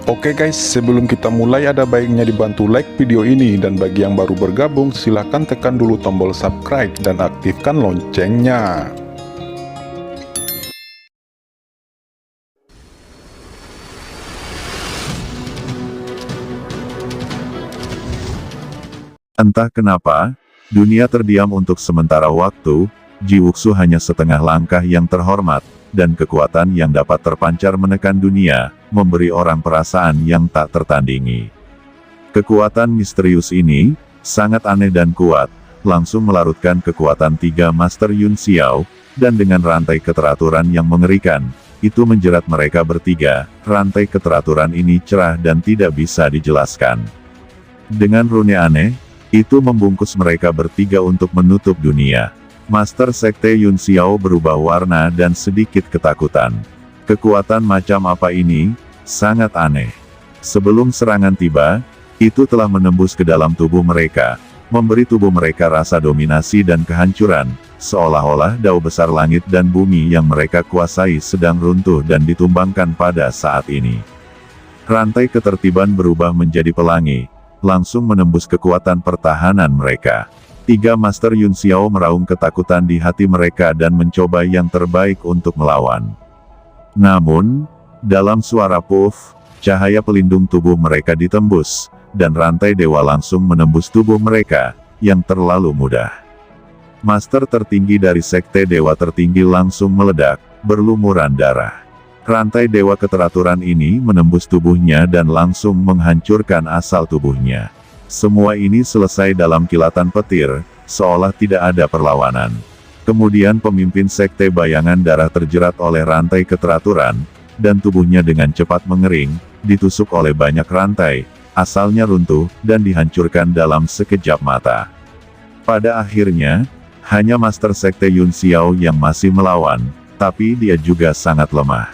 Oke guys, sebelum kita mulai ada baiknya dibantu like video ini, dan bagi yang baru bergabung silahkan tekan dulu tombol subscribe dan aktifkan loncengnya. Entah kenapa, dunia terdiam untuk sementara waktu. Jiwuxu hanya setengah langkah yang terhormat, dan kekuatan yang dapat terpancar menekan dunia, memberi orang perasaan yang tak tertandingi. Kekuatan misterius ini, sangat aneh dan kuat, langsung melarutkan kekuatan tiga Master Yun Xiao, dan dengan rantai keteraturan yang mengerikan, itu menjerat mereka bertiga. Rantai keteraturan ini cerah dan tidak bisa dijelaskan. Dengan rune aneh, itu membungkus mereka bertiga untuk menutup dunia. Master Sekte Yun Xiao berubah warna dan sedikit ketakutan. Kekuatan macam apa ini? Sangat aneh. Sebelum serangan tiba, itu telah menembus ke dalam tubuh mereka, memberi tubuh mereka rasa dominasi dan kehancuran, seolah-olah dao besar langit dan bumi yang mereka kuasai sedang runtuh dan ditumbangkan pada saat ini. Rantai ketertiban berubah menjadi pelangi, langsung menembus kekuatan pertahanan mereka. Tiga Master Yun Xiao meraung ketakutan di hati mereka dan mencoba yang terbaik untuk melawan. Namun, dalam suara puff, cahaya pelindung tubuh mereka ditembus, dan rantai dewa langsung menembus tubuh mereka, yang terlalu mudah. Master tertinggi dari Sekte Dewa Tertinggi langsung meledak, berlumuran darah. Rantai dewa keteraturan ini menembus tubuhnya dan langsung menghancurkan asal tubuhnya. Semua ini selesai dalam kilatan petir, seolah tidak ada perlawanan. Kemudian pemimpin Sekte Bayangan Darah terjerat oleh rantai keteraturan, dan tubuhnya dengan cepat mengering, ditusuk oleh banyak rantai, asalnya runtuh, dan dihancurkan dalam sekejap mata. Pada akhirnya, hanya Master Sekte Yun Xiao yang masih melawan, tapi dia juga sangat lemah.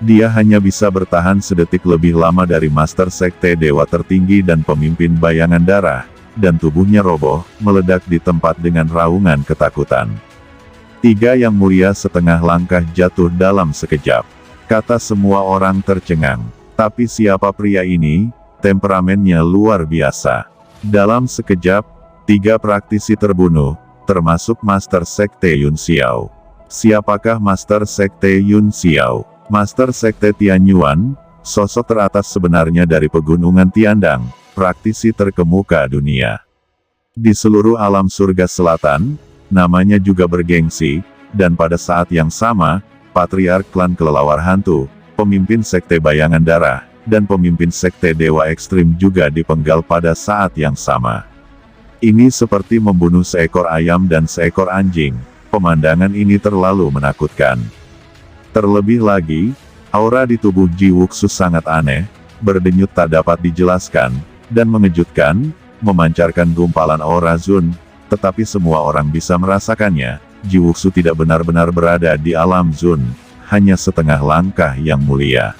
Dia hanya bisa bertahan sedetik lebih lama dari Master Sekte Dewa Tertinggi dan pemimpin Bayangan Darah, dan tubuhnya roboh, meledak di tempat dengan raungan ketakutan. Tiga Yang Mulia setengah langkah jatuh dalam sekejap. Kata semua orang tercengang. Tapi siapa pria ini? Temperamennya luar biasa. Dalam sekejap, tiga praktisi terbunuh, termasuk Master Sekte Yun Xiao. Siapakah Master Sekte Yun Xiao? Master Sekte Tianyuan, sosok teratas sebenarnya dari pegunungan Tiandang, praktisi terkemuka dunia. Di seluruh alam surga selatan, namanya juga bergengsi, dan pada saat yang sama, Patriark Klan Kelelawar Hantu, pemimpin Sekte Bayangan Darah, dan pemimpin Sekte Dewa Ekstrim juga dipenggal pada saat yang sama. Ini seperti membunuh seekor ayam dan seekor anjing. Pemandangan ini terlalu menakutkan. Terlebih lagi, aura di tubuh Jiwuxu sangat aneh, berdenyut tak dapat dijelaskan, dan mengejutkan, memancarkan gumpalan aura Zun, tetapi semua orang bisa merasakannya. Jiwuxu tidak benar-benar berada di alam Zun, hanya setengah langkah yang mulia.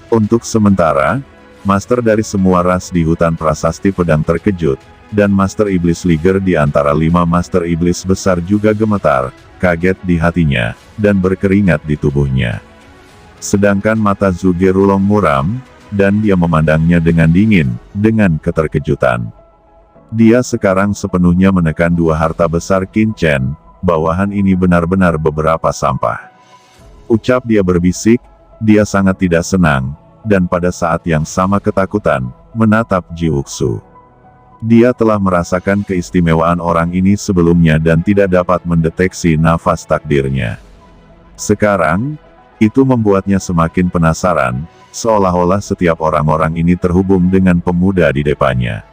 Untuk sementara, master dari semua ras di hutan prasasti pedang terkejut, dan Master Iblis Liger di antara 5 Master Iblis besar juga gemetar, kaget di hatinya, dan berkeringat di tubuhnya. Sedangkan mata Zhuge Rulong muram, dan dia memandangnya dengan dingin, dengan keterkejutan. Dia sekarang sepenuhnya menekan dua harta besar Qin Chen, bawahan ini benar-benar beberapa sampah. Ucap dia berbisik, dia sangat tidak senang, dan pada saat yang sama ketakutan, menatap Jiwuxu. Dia telah merasakan keistimewaan orang ini sebelumnya dan tidak dapat mendeteksi nafas takdirnya. Sekarang, itu membuatnya semakin penasaran, seolah-olah setiap orang-orang ini terhubung dengan pemuda di depannya.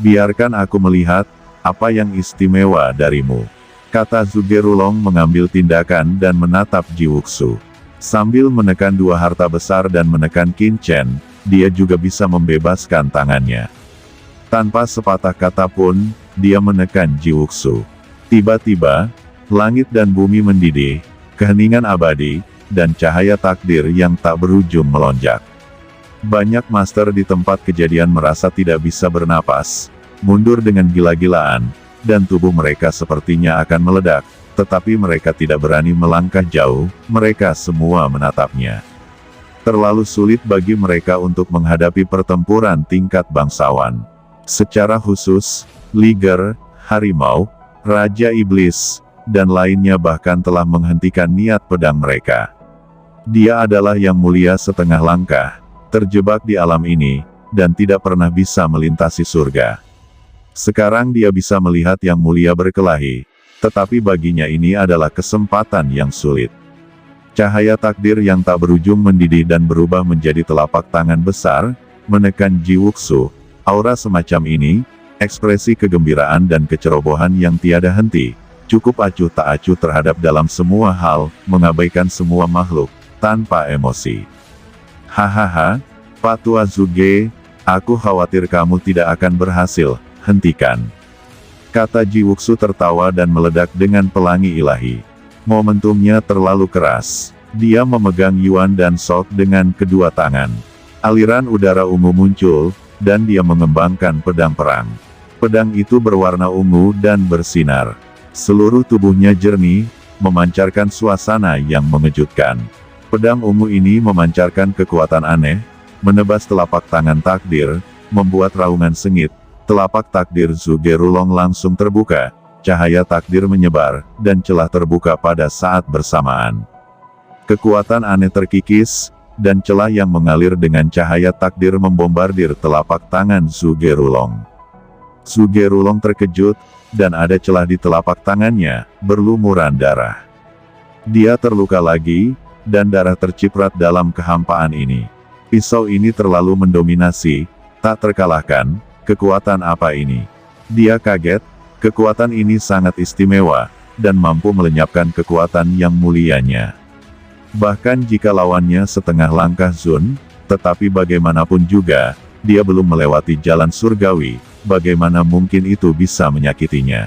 Biarkan aku melihat, apa yang istimewa darimu, kata Zhuge Rulong mengambil tindakan dan menatap Jiwuxu. Sambil menekan dua harta besar dan menekan Qin Chen, dia juga bisa membebaskan tangannya. Tanpa sepatah kata pun, dia menekan Jiwuxu. Tiba-tiba, langit dan bumi mendidih, keheningan abadi, dan cahaya takdir yang tak berujung melonjak. Banyak master di tempat kejadian merasa tidak bisa bernapas, mundur dengan gila-gilaan, dan tubuh mereka sepertinya akan meledak, tetapi mereka tidak berani melangkah jauh, mereka semua menatapnya. Terlalu sulit bagi mereka untuk menghadapi pertempuran tingkat bangsawan. Secara khusus, Liger, harimau, Raja Iblis, dan lainnya bahkan telah menghentikan niat pedang mereka. Dia adalah yang mulia setengah langkah, terjebak di alam ini, dan tidak pernah bisa melintasi surga. Sekarang dia bisa melihat yang mulia berkelahi, tetapi baginya ini adalah kesempatan yang sulit. Cahaya takdir yang tak berujung mendidih dan berubah menjadi telapak tangan besar, menekan Ji Wuxu. Aura semacam ini, ekspresi kegembiraan dan kecerobohan yang tiada henti, cukup acuh tak acuh terhadap dalam semua hal, mengabaikan semua makhluk, tanpa emosi. Hahaha, Patua Zuge, aku khawatir kamu tidak akan berhasil, hentikan. Kata Ji Wuxu tertawa dan meledak dengan pelangi ilahi. Momentumnya terlalu keras. Dia memegang Yuan dan Sok dengan kedua tangan. Aliran udara ungu muncul, dan dia mengembangkan pedang perang. Pedang itu berwarna ungu dan bersinar. Seluruh tubuhnya jernih, memancarkan suasana yang mengejutkan. Pedang ungu ini memancarkan kekuatan aneh, menebas telapak tangan takdir, membuat raungan sengit. Telapak takdir Zuge Rulong langsung terbuka. Cahaya takdir menyebar, dan celah terbuka pada saat bersamaan. Kekuatan aneh terkikis, dan celah yang mengalir dengan cahaya takdir membombardir telapak tangan Zuge Rulong. Zuge Rulong terkejut, dan ada celah di telapak tangannya, berlumuran darah. Dia terluka lagi, dan darah terciprat dalam kehampaan ini. Pisau ini terlalu mendominasi, tak terkalahkan. Kekuatan apa ini? Dia kaget. Kekuatan ini sangat istimewa, dan mampu melenyapkan kekuatan yang mulianya. Bahkan jika lawannya setengah langkah Zun, tetapi bagaimanapun juga, dia belum melewati jalan surgawi, bagaimana mungkin itu bisa menyakitinya.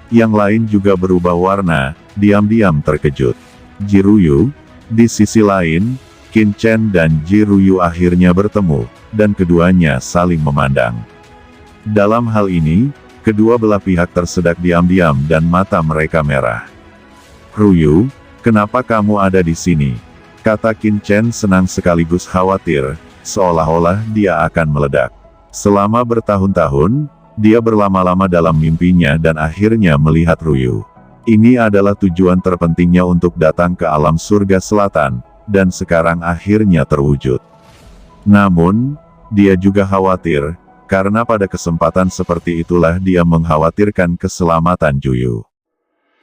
Yang lain juga berubah warna, diam-diam terkejut. Jiruyu, di sisi lain, Qin Chen dan Jiruyu akhirnya bertemu, dan keduanya saling memandang. Dalam hal ini, kedua belah pihak tersedak diam-diam dan mata mereka merah. Ruyu, kenapa kamu ada di sini? Kata Qin Chen senang sekaligus khawatir, seolah-olah dia akan meledak. Selama bertahun-tahun, dia berlama-lama dalam mimpinya dan akhirnya melihat Ruyu. Ini adalah tujuan terpentingnya untuk datang ke alam surga selatan, dan sekarang akhirnya terwujud. Namun, dia juga khawatir, karena pada kesempatan seperti itulah dia mengkhawatirkan keselamatan Juyu.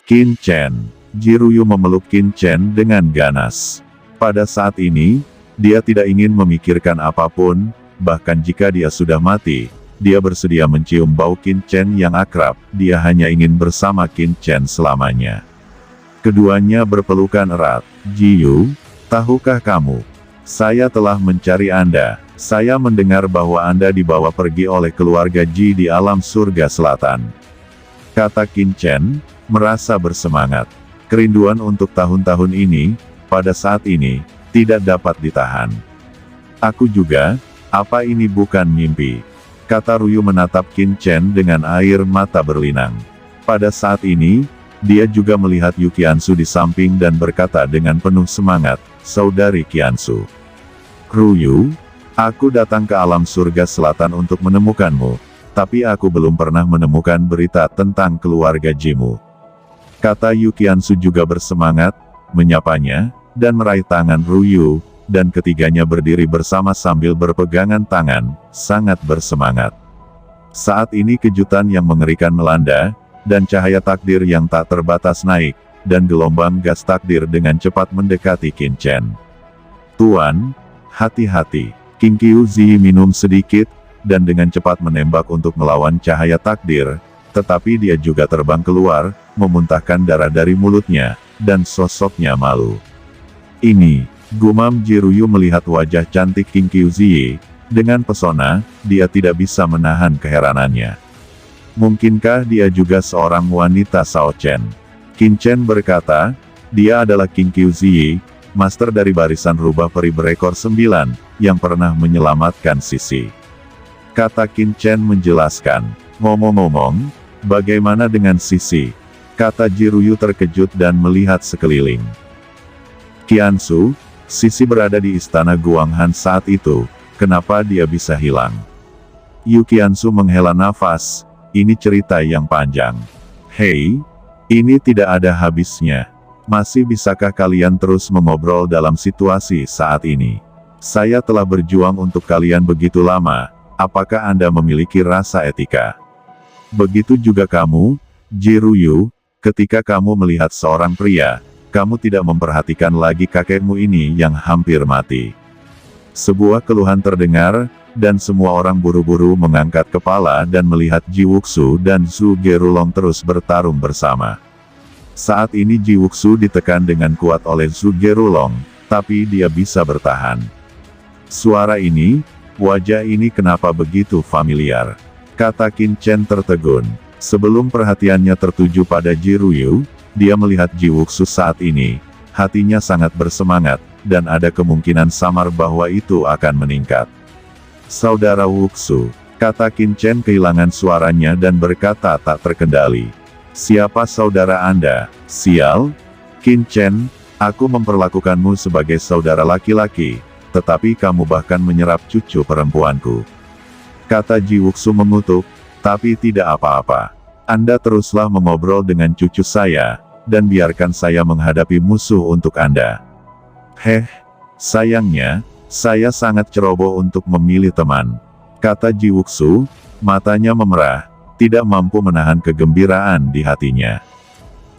Qin Chen. Jiruyu memeluk Qin Chen dengan ganas. Pada saat ini, dia tidak ingin memikirkan apapun, bahkan jika dia sudah mati, dia bersedia mencium bau Qin Chen yang akrab, dia hanya ingin bersama Qin Chen selamanya. Keduanya berpelukan erat. Jiyu, tahukah kamu? Saya telah mencari Anda. Saya mendengar bahwa Anda dibawa pergi oleh keluarga Ji di alam surga selatan. Kata Qin Chen, merasa bersemangat. Kerinduan untuk tahun-tahun ini, pada saat ini, tidak dapat ditahan. Aku juga, apa ini bukan mimpi? Kata Ruyu menatap Qin Chen dengan air mata berlinang. Pada saat ini, dia juga melihat Yu Qiansu di samping dan berkata dengan penuh semangat, Saudari Qiansu. Ruyu, aku datang ke alam surga selatan untuk menemukanmu, tapi aku belum pernah menemukan berita tentang keluarga Jimu. Kata Yu Qiansu juga bersemangat, menyapanya, dan meraih tangan Ruyu, dan ketiganya berdiri bersama sambil berpegangan tangan, sangat bersemangat. Saat ini kejutan yang mengerikan melanda, dan cahaya takdir yang tak terbatas naik, dan gelombang gas takdir dengan cepat mendekati Qin Chen. Tuan, hati-hati. King Qiuzi minum sedikit, dan dengan cepat menembak untuk melawan cahaya takdir, tetapi dia juga terbang keluar, memuntahkan darah dari mulutnya, dan sosoknya malu. Ini, gumam Jiruyu melihat wajah cantik King Qiuzi, dengan pesona, dia tidak bisa menahan keheranannya. Mungkinkah dia juga seorang wanita Sao Chen? Qin Chen berkata, dia adalah King Qiuzi, master dari barisan rubah peri berekor 9, yang pernah menyelamatkan Sisi. Kata Qin Chen menjelaskan, ngomong-ngomong, bagaimana dengan Sisi? Kata Jiruyu terkejut dan melihat sekeliling. Qiansu, Sisi berada di istana Guanghan saat itu, kenapa dia bisa hilang? Yu Qiansu menghela nafas, ini cerita yang panjang. Hei, ini tidak ada habisnya. Masih bisakah kalian terus mengobrol dalam situasi saat ini? Saya telah berjuang untuk kalian begitu lama, apakah Anda memiliki rasa etika? Begitu juga kamu, Ji Ruyu, ketika kamu melihat seorang pria, kamu tidak memperhatikan lagi kakekmu ini yang hampir mati. Sebuah keluhan terdengar, dan semua orang buru-buru mengangkat kepala dan melihat Ji Wuxu dan Zhu Gerulong terus bertarung bersama. Saat ini Ji Wuxu ditekan dengan kuat oleh Zhu Gerulong, tapi dia bisa bertahan. Suara ini, wajah ini kenapa begitu familiar? Kata Qin Chen tertegun. Sebelum perhatiannya tertuju pada Ji Ruyu, dia melihat Ji Wuxu saat ini, hatinya sangat bersemangat, dan ada kemungkinan samar bahwa itu akan meningkat. Saudara Wuxu, kata Qin Chen kehilangan suaranya dan berkata tak terkendali. Siapa saudara Anda? Sial? Qin Chen, aku memperlakukanmu sebagai saudara laki-laki, tetapi kamu bahkan menyerap cucu perempuanku. Kata Ji Wuxu mengutuk, tapi tidak apa-apa. Anda teruslah mengobrol dengan cucu saya, dan biarkan saya menghadapi musuh untuk Anda. Sayangnya, saya sangat ceroboh untuk memilih teman. Kata Ji Wuxu, matanya memerah, tidak mampu menahan kegembiraan di hatinya.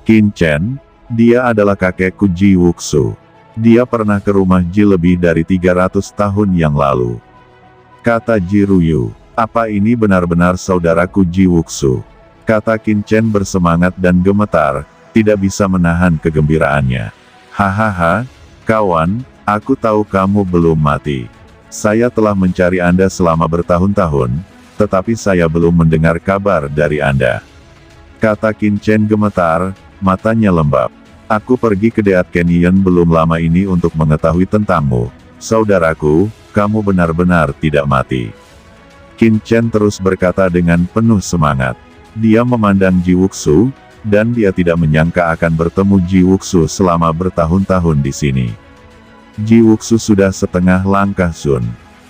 Qin Chen, dia adalah kakekku Ji Wuxu. Dia pernah ke rumah Ji lebih dari 300 tahun yang lalu. Kata Ji Ruyu, apa ini benar-benar saudaraku Ji Wuxu? Kata Qin Chen bersemangat dan gemetar, tidak bisa menahan kegembiraannya. Hahaha, kawan, aku tahu kamu belum mati. Saya telah mencari Anda selama bertahun-tahun, tetapi saya belum mendengar kabar dari Anda. Kata Qin Chen gemetar, matanya lembab. Aku pergi ke Deat Canyon belum lama ini untuk mengetahui tentangmu. Saudaraku, kamu benar-benar tidak mati. Qin Chen terus berkata dengan penuh semangat. Dia memandang Ji Wuxu, dan dia tidak menyangka akan bertemu Ji Wuxu selama bertahun-tahun di sini. Ji Wuxu sudah setengah langkah Sun.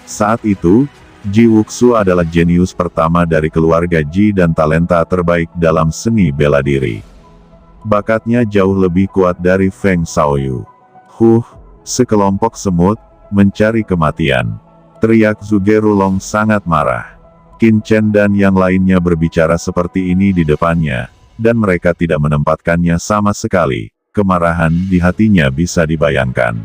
Saat itu, Ji Wuxu adalah jenius pertama dari keluarga Ji dan talenta terbaik dalam seni bela diri. Bakatnya jauh lebih kuat dari Feng Shaoyu. Sekelompok semut, mencari kematian. Teriak Zhu Gerulong sangat marah. Qin Chen dan yang lainnya berbicara seperti ini di depannya, dan mereka tidak menempatkannya sama sekali. Kemarahan di hatinya bisa dibayangkan.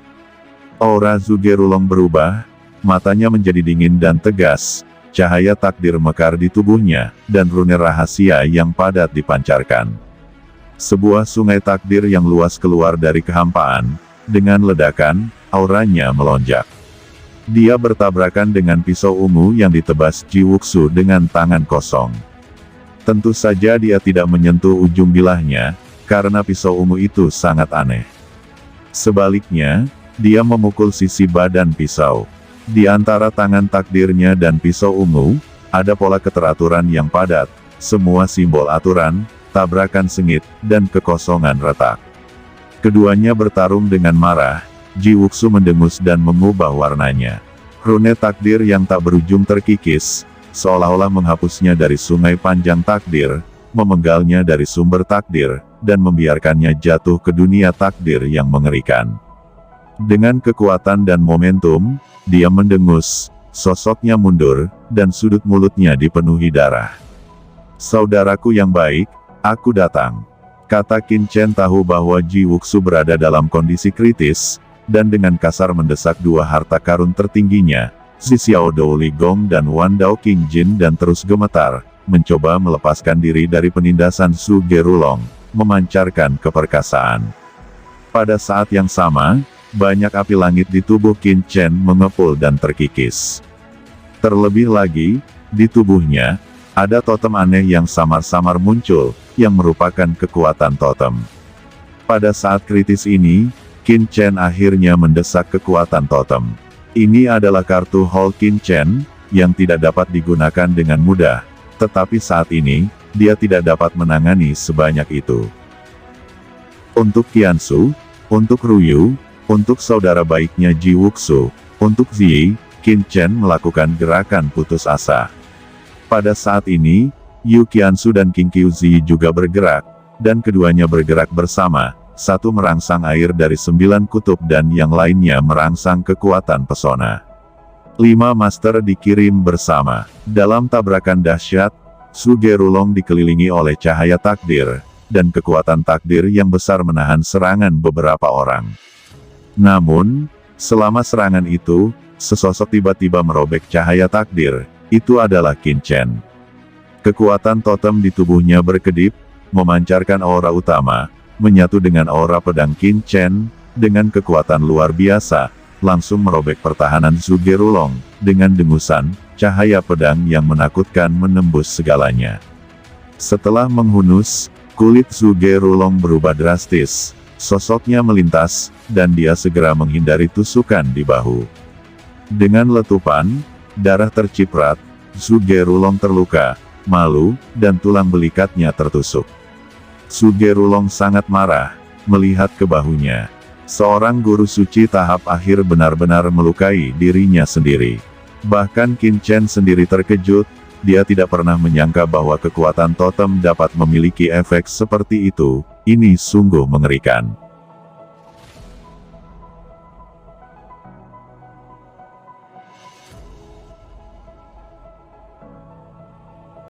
Aura Zhu Gerulong berubah, matanya menjadi dingin dan tegas, cahaya takdir mekar di tubuhnya, dan rune rahasia yang padat dipancarkan. Sebuah sungai takdir yang luas keluar dari kehampaan, dengan ledakan, auranya melonjak. Dia bertabrakan dengan pisau ungu yang ditebas Ji Wuxu dengan tangan kosong. Tentu saja dia tidak menyentuh ujung bilahnya, karena pisau ungu itu sangat aneh. Sebaliknya, dia memukul sisi badan pisau. Di antara tangan takdirnya dan pisau ungu, ada pola keteraturan yang padat, semua simbol aturan, tabrakan sengit, dan kekosongan retak. Keduanya bertarung dengan marah. Ji Wuxu mendengus dan mengubah warnanya. Rune takdir yang tak berujung terkikis, seolah-olah menghapusnya dari sungai panjang takdir, memenggalnya dari sumber takdir, dan membiarkannya jatuh ke dunia takdir yang mengerikan. Dengan kekuatan dan momentum, dia mendengus, sosoknya mundur, dan sudut mulutnya dipenuhi darah. Saudaraku yang baik, aku datang. Kata Qin Chen tahu bahwa Ji Wuxu berada dalam kondisi kritis, dan dengan kasar mendesak dua harta karun tertingginya, Xi Xiao Dou Li Gong dan Wan Dao King Jin dan terus gemetar, mencoba melepaskan diri dari penindasan Zhu Gerulong, memancarkan keperkasaan. Pada saat yang sama, banyak api langit di tubuh Qin Chen mengepul dan terkikis. Terlebih lagi, di tubuhnya, ada totem aneh yang samar-samar muncul, yang merupakan kekuatan totem. Pada saat kritis ini, Qin Chen akhirnya mendesak kekuatan totem. Ini adalah kartu Hall Qin Chen, yang tidak dapat digunakan dengan mudah, tetapi saat ini, dia tidak dapat menangani sebanyak itu. Untuk Qiansu, untuk Ruyu, Untuk saudara baiknya Ji Wuxu, untuk Ziyi, Qin Chen melakukan gerakan putus asa. Pada saat ini, Yu Qiansu dan Qing Qiu Ziyi juga bergerak, dan keduanya bergerak bersama, satu merangsang air dari 9 kutub dan yang lainnya merangsang kekuatan pesona. 5 master dikirim bersama. Dalam tabrakan dahsyat, Su Gerulong dikelilingi oleh cahaya takdir, dan kekuatan takdir yang besar menahan serangan beberapa orang. Namun, selama serangan itu, sesosok tiba-tiba merobek cahaya takdir, itu adalah Qin Chen. Kekuatan totem di tubuhnya berkedip, memancarkan aura utama, menyatu dengan aura pedang Qin Chen, dengan kekuatan luar biasa, langsung merobek pertahanan Su Gerulong, dengan dengusan, cahaya pedang yang menakutkan menembus segalanya. Setelah menghunus, kulit Su Gerulong berubah drastis, sosoknya melintas, dan dia segera menghindari tusukan di bahu. Dengan letupan, darah terciprat, Su Gerulong terluka, malu, dan tulang belikatnya tertusuk. Su Gerulong sangat marah, melihat ke bahunya. Seorang guru suci tahap akhir benar-benar melukai dirinya sendiri. Bahkan Qin Chen sendiri terkejut, dia tidak pernah menyangka bahwa kekuatan totem dapat memiliki efek seperti itu, ini sungguh mengerikan.